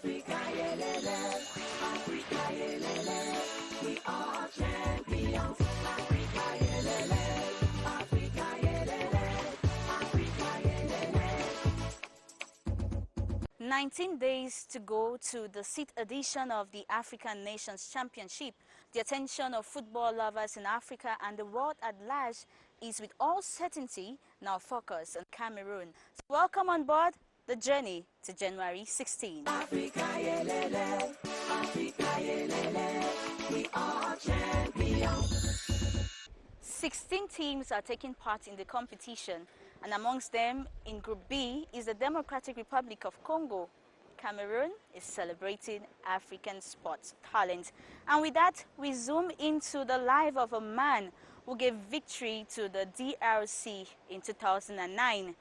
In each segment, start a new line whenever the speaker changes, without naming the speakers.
Africa, yelele, Africa, yelele, we are champions. Africa, yelele, Africa, yelele, Africa, yelele.
19 days to go to the 6th edition of the African Nations Championship. The attention of football lovers in Africa and the world at large is with all certainty now focused on Cameroon. So welcome on board the journey to January 16.
Africa, yelele, Africa, yelele, we are champions.
16 teams are taking part in the competition, and amongst them in Group B is the Democratic Republic of Congo. Cameroon is celebrating African sports talent. And with that, we zoom into the life of a man who gave victory to the DRC in 2009,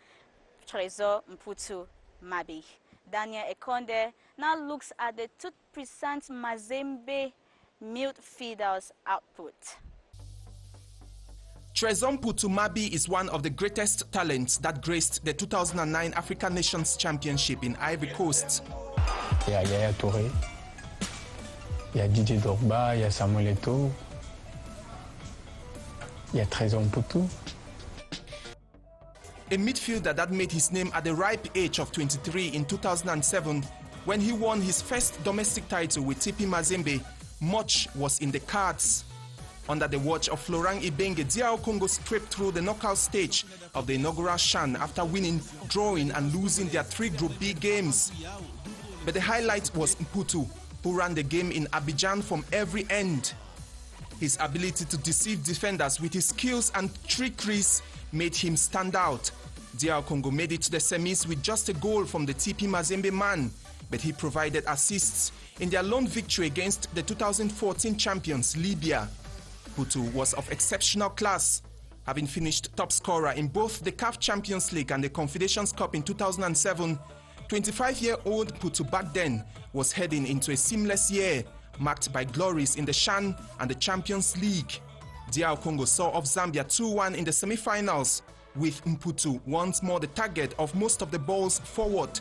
Trésor Mputu Mabi. Daniel Ekonde now looks at the 2% Mazembe midfielder's output.
Trésor Mputu Mabi is one of the greatest talents that graced the 2009 African Nations Championship in Ivory Coast.
Il y a Yaya Touré, il y a Didier Drogba, il y a Samuel Eto'o, il y a Trésor Mputu.
A midfielder that made his name at the ripe age of 23 in 2007 when he won his first domestic title with TP Mazembe. Much was in the cards. Under the watch of Florent Ibenge, DR Congo scraped through the knockout stage of the inaugural CHAN after winning, drawing and losing their 3 Group B games. But the highlight was Mputu, who ran the game in Abidjan from every end. His ability to deceive defenders with his skills and trickeries made him stand out. DR Congo made it to the semis with just a goal from the TP Mazembe man, but he provided assists in their lone victory against the 2014 champions Libya. Mputu was of exceptional class, having finished top scorer in both the CAF Champions League and the Confederations Cup in 2007. 25-year-old Mputu back then was heading into a seamless year, marked by glories in the CHAN and the Champions League. DR Congo saw off Zambia 2-1 in the semi-finals, with Mputu once more the target of most of the balls forward.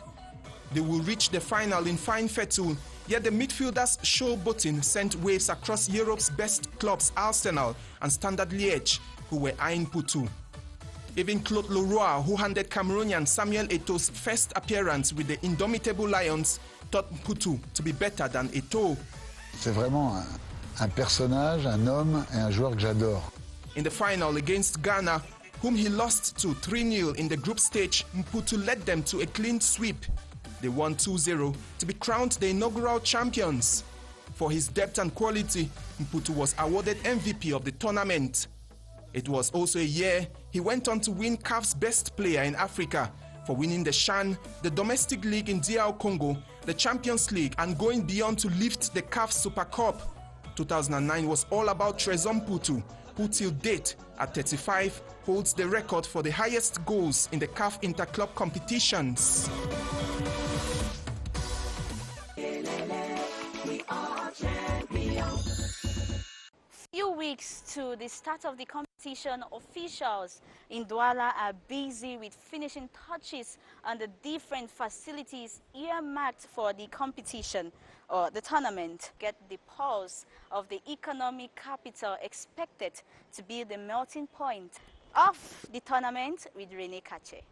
They will reach the final in fine fettle, yet the midfielders' showboating sent waves across Europe's best clubs Arsenal and Standard Liège, who were eyeing Mputu. Even Claude Leroy, who handed Cameroonian Samuel Eto'o's first appearance with the indomitable Lions, thought Mputu to be better than Eto'o.
C'est vraiment un personnage, un homme et un joueur que j'adore.
In the final against Ghana, whom he lost to 3-0 in the group stage, Mputu led them to a clean sweep. They won 2-0 to be crowned the inaugural champions. For his depth and quality, Mputu was awarded MVP of the tournament. It was also a year he went on to win CAF's Best Player in Africa for winning the CHAN, the Domestic League in DR Congo, the Champions League, and going beyond to lift the CAF Super Cup. 2009 was all about Trésor Mputu, who till date, at 35, holds the record for the highest goals in the CAF interclub competitions.
Few weeks to the start of the competition, officials in Douala are busy with finishing touches on the different facilities earmarked for the competition or the tournament. Get the pulse of the economic capital expected to be the melting point of the tournament with Rene Kache.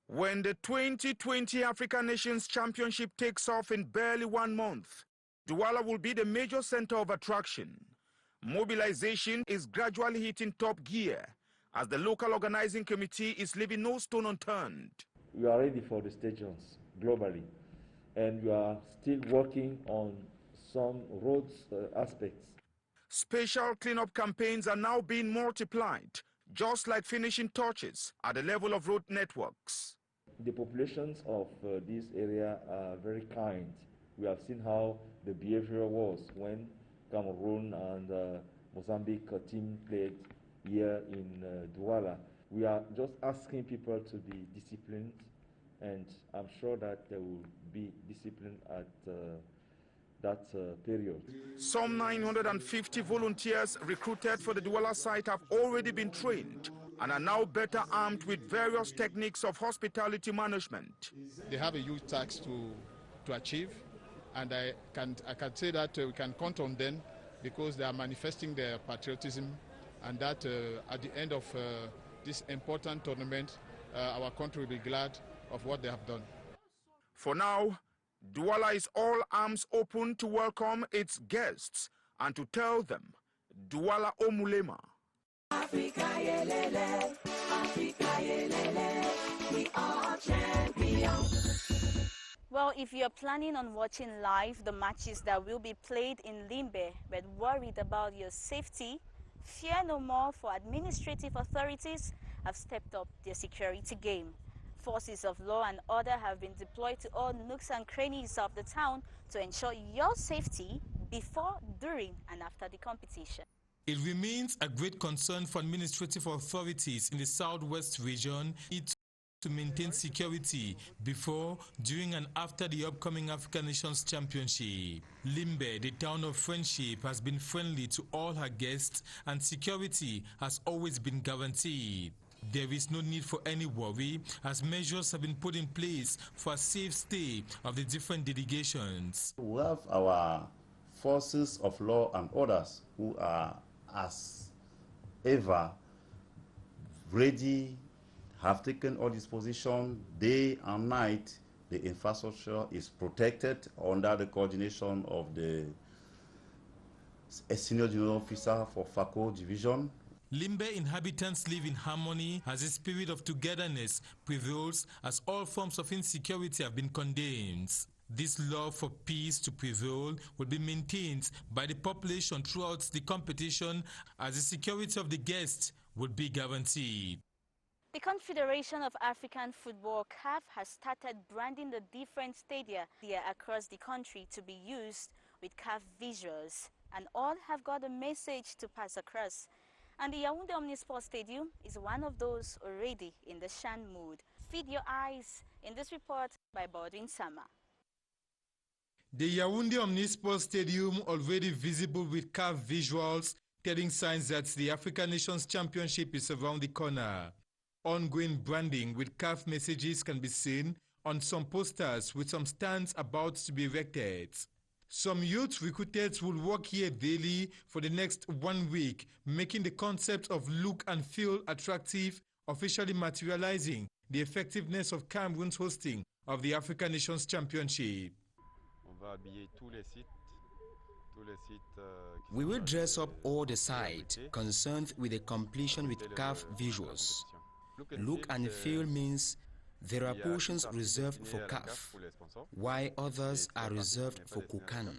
When the 2020 African Nations Championship takes off in barely 1 month, Douala will be the major center of attraction. Mobilization is gradually hitting top gear as the local organizing committee is leaving no stone unturned.
We are ready for the stations globally, and we are still working on some roads aspects.
Special cleanup campaigns are now being multiplied, just like finishing touches at the level of road networks.
The populations of this area are very kind. We have seen how the behavior was when Cameroon and Mozambique team played here in Douala. We are just asking people to be disciplined, and I'm sure that they will be disciplined at that period.
Some 950 volunteers recruited for the Douala site have already been trained and are now better armed with various techniques of hospitality management.
They have a huge task to achieve, and I can say that we can count on them because they are manifesting their patriotism, and that at the end of this important tournament, our country will be glad of what they have done.
For now, Douala is all arms open to welcome its guests and to tell them, Douala Omulema.
Africa, yelele, Africa, yelele, we are champions.
Well, if you're planning on watching live the matches that will be played in Limbe, but worried about your safety, fear no more, for administrative authorities have stepped up their security game. Forces of law and order have been deployed to all nooks and crannies of the town to ensure your safety before, during and after the competition.
It remains a great concern for administrative authorities in the southwest region to maintain security before, during and after the upcoming African Nations Championship. Limbe, the town of friendship, has been friendly to all her guests and security has always been guaranteed. There is no need for any worry as measures have been put in place for a safe stay of the different delegations.
We have our forces of law and orders who are as ever ready, have taken all disposition day and night. The infrastructure is protected under the coordination of the Senior General Officer for FACO Division.
Limbe inhabitants live in harmony as a spirit of togetherness prevails as all forms of insecurity have been condemned. This love for peace to prevail will be maintained by the population throughout the competition as the security of the guests will be guaranteed.
The Confederation of African Football (CAF) has started branding the different stadia across the country to be used with CAF visuals, and all have got a message to pass across. And the Yaoundé Omnisport Stadium is one of those already in the Shan mood. Feed your eyes in this report by Baldwin Sama.
The Yaoundé Omnisport Stadium already visible with CAF visuals, telling signs that the African Nations Championship is around the corner. Ongoing branding with CAF messages can be seen on some posters with some stands about to be erected. Some youth recruited will work here daily for the next 1 week, making the concept of look and feel attractive, officially materializing the effectiveness of Cameroon's hosting of the African Nations Championship.
We will dress up all the sites concerned with the completion with CAF visuals. Look and feel means there are portions reserved for CAF, while others are reserved for COUNTDOW.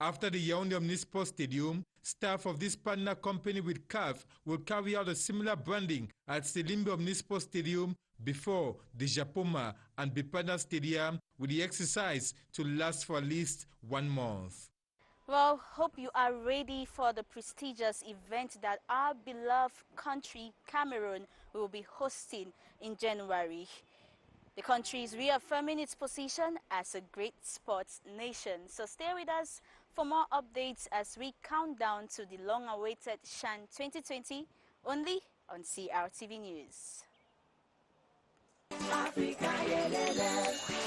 After the Yaoundé Omnisport Stadium, staff of this partner company with CAF will carry out a similar branding at the Limbe Omnisport Stadium before the Japoma and Bipana Stadium, with the exercise to last for at least 1 month.
Well, hope you are ready for the prestigious event that our beloved country, Cameroon, will be hosting in January. The country is reaffirming its position as a great sports nation. So stay with us for more updates as we count down to the long-awaited Shan 2020, only on CRTV News.
Africa, yelele.